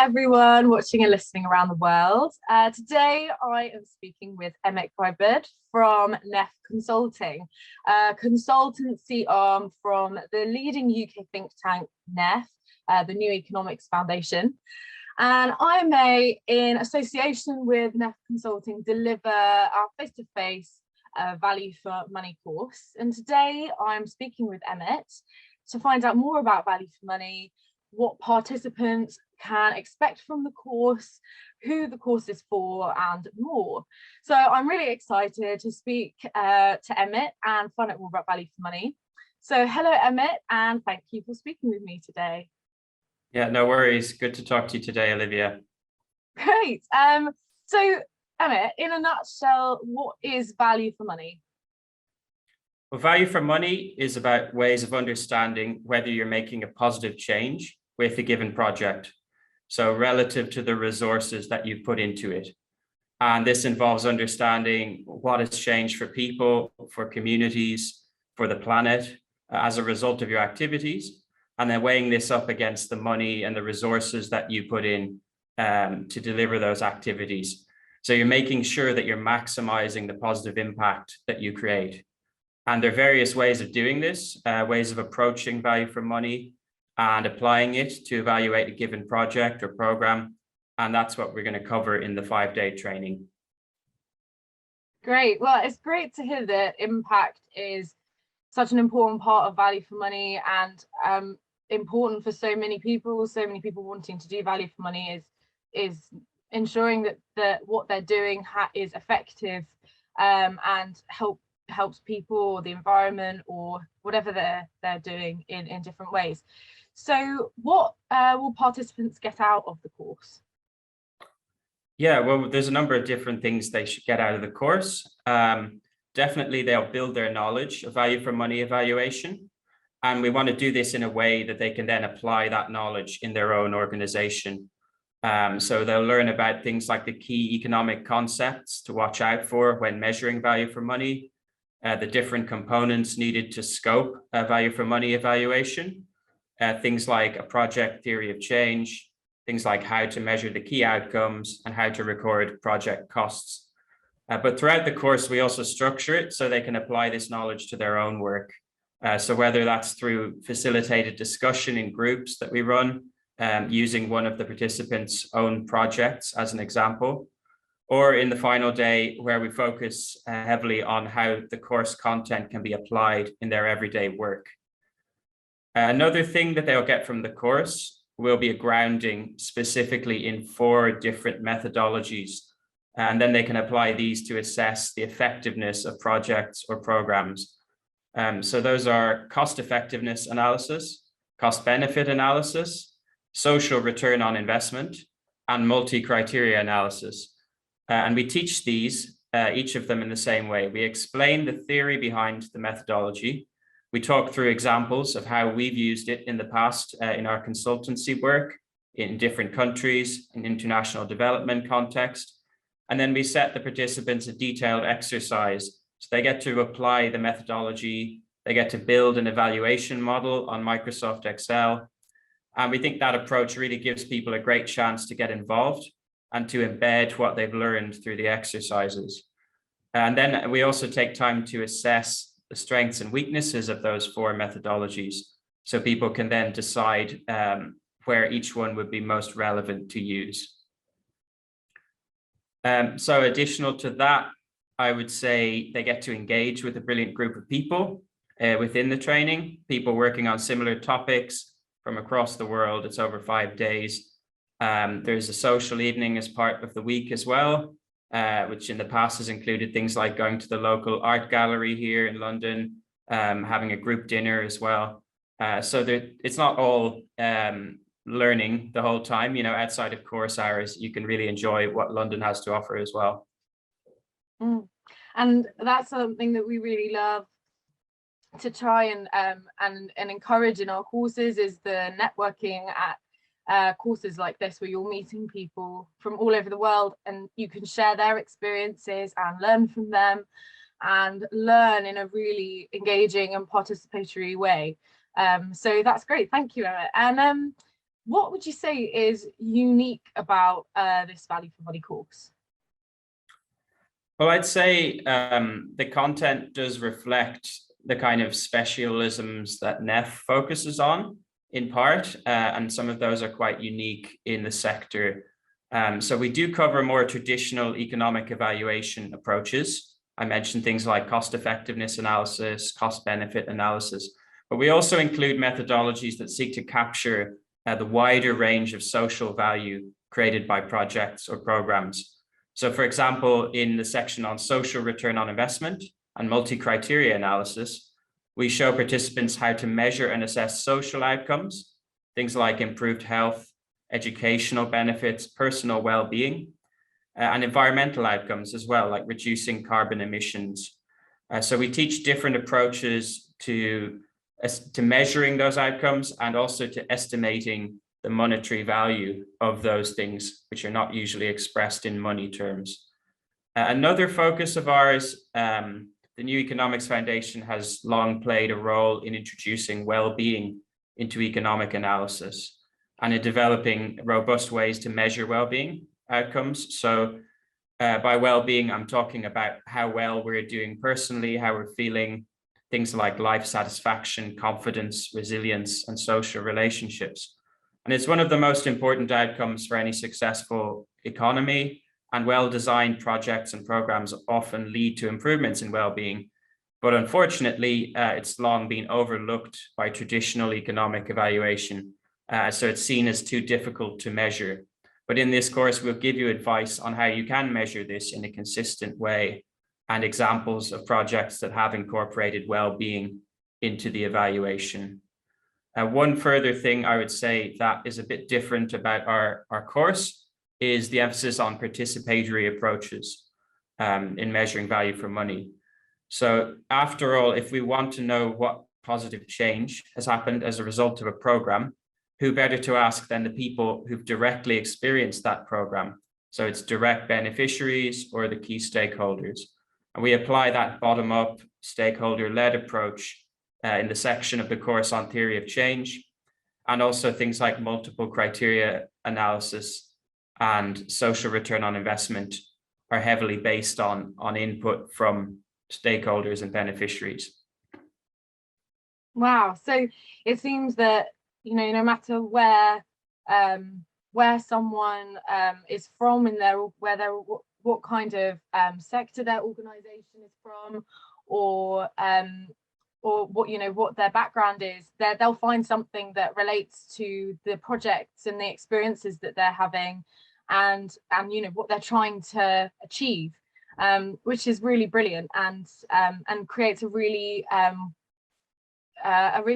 everyone watching and listening around the world. Today I am speaking with Emmet Kiberd from NEF Consulting, a consultancy arm from the leading UK think tank NEF, the New Economics Foundation. And IMA, in association with NEF Consulting, deliver our face-to-face value for money course. And today I'm speaking with Emmet to find out more about value for money, what participants can expect from the course, who the course is for, and more. So I'm really excited to speak to Emmet and find out more about value for money. So hello, Emmet, and thank you for speaking with me today. Yeah, no worries. Good to talk to you today, Olivia. Great. So Emmet, in a nutshell, what is value for money? Well, value for money is about ways of understanding whether you're making a positive change with a given project. So relative to the resources that you've put into it. And this involves understanding what has changed for people, for communities, for the planet as a result of your activities, and then weighing this up against the money and the resources that you put in to deliver those activities. So you're making sure that you're maximizing the positive impact that you create. And there are various ways of doing this, ways of approaching value for money and applying it to evaluate a given project or program. And that's what we're going to cover in the 5-day training. Great. Well, it's great to hear that impact is such an important part of value for money, and important for so many people wanting to do value for money is ensuring that what they're doing is effective and helps people or the environment or whatever they're doing in different ways. So what will participants get out of the course? Yeah, well, there's a number of different things they should get out of the course. Definitely, they'll build their knowledge of value for money evaluation. And we want to do this in a way that they can then apply that knowledge in their own organization. So they'll learn about things like the key economic concepts to watch out for when measuring value for money, the different components needed to scope value for money evaluation, things like a project theory of change, things like how to measure the key outcomes and how to record project costs. But throughout the course, we also structure it so they can apply this knowledge to their own work. So whether that's through facilitated discussion in groups that we run, using one of the participants' own projects as an example, or in the final day where we focus heavily on how the course content can be applied in their everyday work. Another thing that they'll get from the course will be a grounding specifically in 4 different methodologies. And then they can apply these to assess the effectiveness of projects or programs. So those are cost effectiveness analysis, cost benefit analysis, social return on investment, and multi-criteria analysis. And we teach these, each of them in the same way. We explain the theory behind the methodology. We talk through examples of how we've used it in the past in our consultancy work in different countries, in international development context. And then we set the participants a detailed exercise. So they get to apply the methodology, they get to build an evaluation model on Microsoft Excel. And we think that approach really gives people a great chance to get involved and to embed what they've learned through the exercises. And then we also take time to assess the strengths and weaknesses of those 4 methodologies, so people can then decide where each one would be most relevant to use. So additional to that, I would say they get to engage with a brilliant group of people within the training, people working on similar topics from across the world. It's over 5 days. There's a social evening as part of the week as well, which in the past has included things like going to the local art gallery here in London, having a group dinner as well. So it's not all learning the whole time, you know, outside of course hours, you can really enjoy what London has to offer as well. And that's something that we really love to try and encourage in our courses, is the networking at courses like this, where you're meeting people from all over the world and you can share their experiences and learn from them and learn in a really engaging and participatory way. So that's great. Thank you, Emmet. And what would you say is unique about this Value for Money course? Well, I'd say the content does reflect the kind of specialisms that NEF focuses on in part, and some of those are quite unique in the sector. So we do cover more traditional economic evaluation approaches. I mentioned things like cost effectiveness analysis, cost benefit analysis, but we also include methodologies that seek to capture the wider range of social value created by projects or programs. So for example, in the section on social return on investment and multi-criteria analysis, we show participants how to measure and assess social outcomes, things like improved health, educational benefits, personal well-being, and environmental outcomes as well, like reducing carbon emissions. So we teach different approaches to measuring those outcomes and also to estimating the monetary value of those things, which are not usually expressed in money terms. Another focus of ours, the New Economics Foundation has long played a role in introducing well-being into economic analysis and in developing robust ways to measure well-being outcomes. So by well-being, I'm talking about how well we're doing personally, how we're feeling, things like life satisfaction, confidence, resilience, and social relationships. And it's one of the most important outcomes for any successful economy, and well-designed projects and programs often lead to improvements in well-being. But unfortunately, it's long been overlooked by traditional economic evaluation. So it's seen as too difficult to measure. But in this course, we'll give you advice on how you can measure this in a consistent way and examples of projects that have incorporated well-being into the evaluation. One further thing I would say that is a bit different about our course is the emphasis on participatory approaches in measuring value for money. So after all, if we want to know what positive change has happened as a result of a program, who better to ask than the people who've directly experienced that program? So it's direct beneficiaries or the key stakeholders. And we apply that bottom-up stakeholder-led approach in the section of the course on theory of change, and also things like multiple criteria analysis and social return on investment are heavily based on input from stakeholders and beneficiaries. Wow, so it seems that, you know, no matter where someone is from in their what kind of sector their organization is from, or what, you know, what their background is, they'll find something that relates to the projects and the experiences that they're having, and you know, what they're trying to achieve, which is really brilliant, and creates a really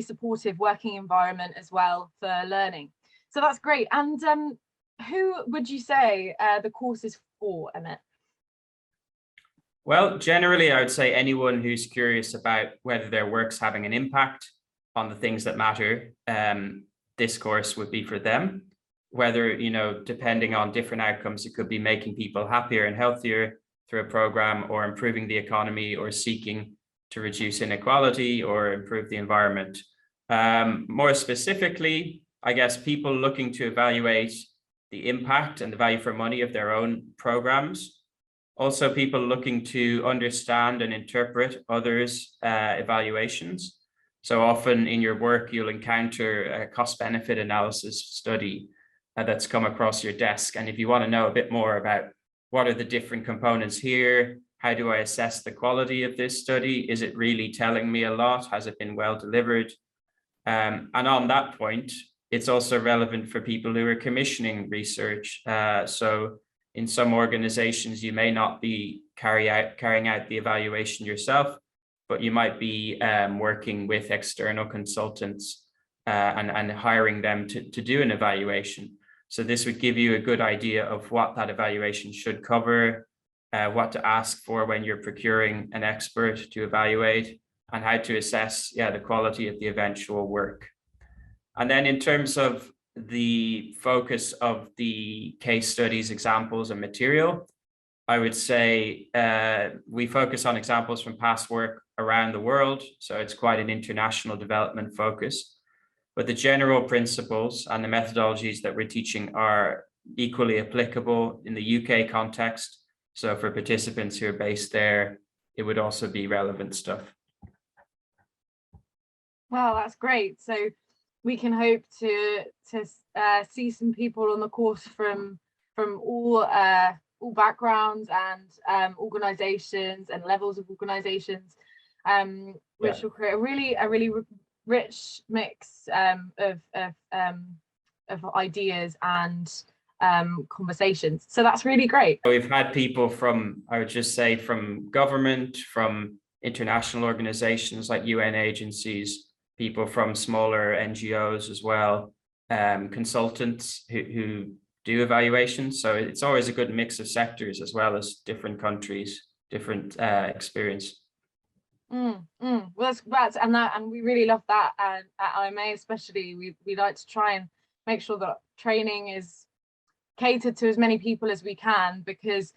supportive working environment as well for learning. So that's great. And who would you say the course is for, Emmet? Well, generally, I would say anyone who's curious about whether their work's having an impact on the things that matter, this course would be for them. Whether, you know, depending on different outcomes, it could be making people happier and healthier through a program, or improving the economy, or seeking to reduce inequality or improve the environment. More specifically, I guess people looking to evaluate the impact and the value for money of their own programs. Also, people looking to understand and interpret others' evaluations. So often in your work, you'll encounter a cost-benefit analysis study that's come across your desk. And if you want to know a bit more about what are the different components here, how do I assess the quality of this study? Is it really telling me a lot? Has it been well delivered? And on that point, it's also relevant for people who are commissioning research. So in some organizations, you may not be carrying out the evaluation yourself, but you might be working with external consultants and hiring them to do an evaluation. So this would give you a good idea of what that evaluation should cover, what to ask for when you're procuring an expert to evaluate, and how to assess the quality of the eventual work. And then in terms of the focus of the case studies, examples, and material, I would say we focus on examples from past work around the world. So it's quite an international development focus. but the general principles and the methodologies that we're teaching are equally applicable in the UK context. So for participants who are based there, it would also be relevant stuff. Wow, that's great. So we can hope to see some people on the course from all backgrounds and organizations and levels of organizations, which will create a really rich mix of ideas and conversations. So that's really great. We've had people from, I would just say, from government, from international organizations like UN agencies, people from smaller NGOs as well, consultants who do evaluations. So it's always a good mix of sectors as well as different countries, different experience. Well, and we really love that at IMA, especially. We like to try and make sure that training is catered to as many people as we can, because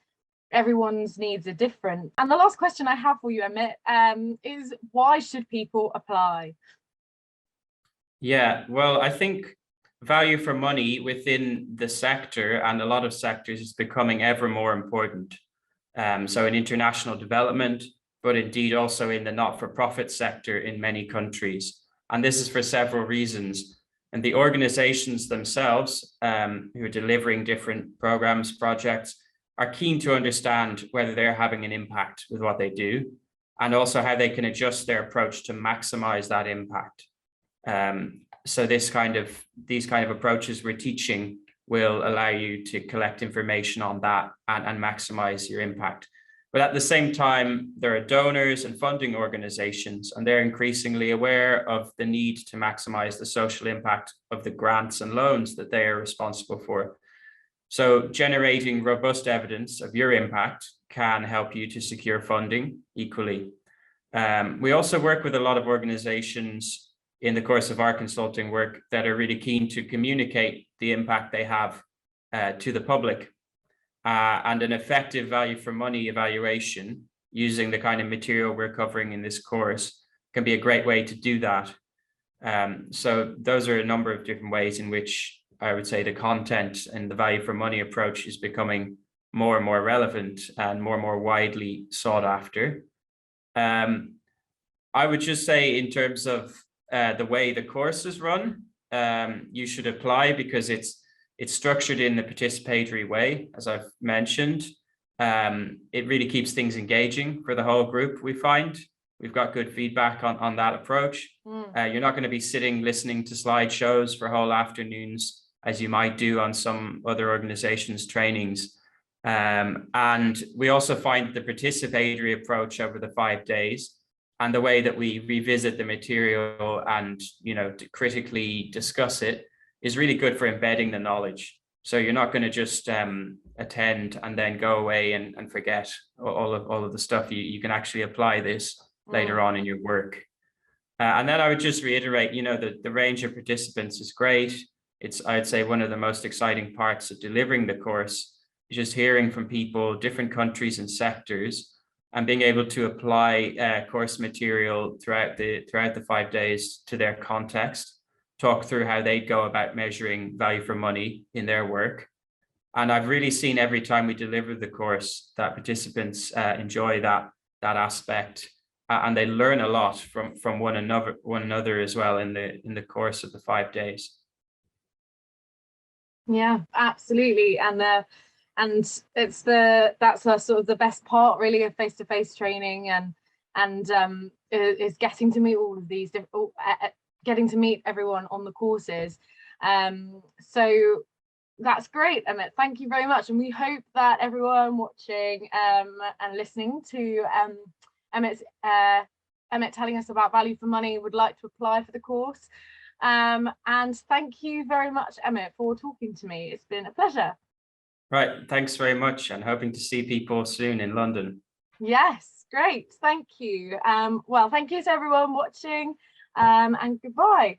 everyone's needs are different. And the last question I have for you, Emmet, is why should people apply? Yeah, well, I think value for money within the sector and a lot of sectors is becoming ever more important. So in international development, but indeed also in the not-for-profit sector in many countries. And this is for several reasons. And the organizations themselves who are delivering different programs, projects, are keen to understand whether they're having an impact with what they do, and also how they can adjust their approach to maximize that impact. So these kind of approaches we're teaching will allow you to collect information on that and maximize your impact. But at the same time, there are donors and funding organizations, and they're increasingly aware of the need to maximize the social impact of the grants and loans that they are responsible for. So generating robust evidence of your impact can help you to secure funding equally. We also work with a lot of organizations in the course of our consulting work that are really keen to communicate the impact they have to the public. And an effective value for money evaluation using the kind of material we're covering in this course can be a great way to do that. So those are a number of different ways in which I would say the content and the value for money approach is becoming more and more relevant and more widely sought after. I would just say in terms of the way the course is run, you should apply because it's structured in the participatory way, as I've mentioned. It really keeps things engaging for the whole group, we find. We've got good feedback on that approach. You're not going to be sitting listening to slideshows for whole afternoons, as you might do on some other organizations' trainings. And we also find the participatory approach over the 5 days and the way that we revisit the material and, to critically discuss it is really good for embedding the knowledge. So you're not going to just attend and then go away and forget all of the stuff. You can actually apply this later on in your work. And then I would just reiterate, the range of participants is great. It's, I'd say, one of the most exciting parts of delivering the course is just hearing from people, different countries and sectors, and being able to apply course material throughout the 5 days to their context, talk through how they go about measuring value for money in their work. And I've really seen every time we deliver the course that participants enjoy that aspect, and they learn a lot from one another as well in the course of the 5 days. Yeah, absolutely. And that's sort of the best part really of face-to-face training, and is getting to meet all of these different, getting to meet everyone on the courses. So that's great, Emmet. Thank you very much. And we hope that everyone watching and listening to Emmet telling us about value for money would like to apply for the course. And thank you very much, Emmet, for talking to me. It's been a pleasure. Right, thanks very much, and hoping to see people soon in London. Yes, great, thank you. Well, thank you to everyone watching, and goodbye.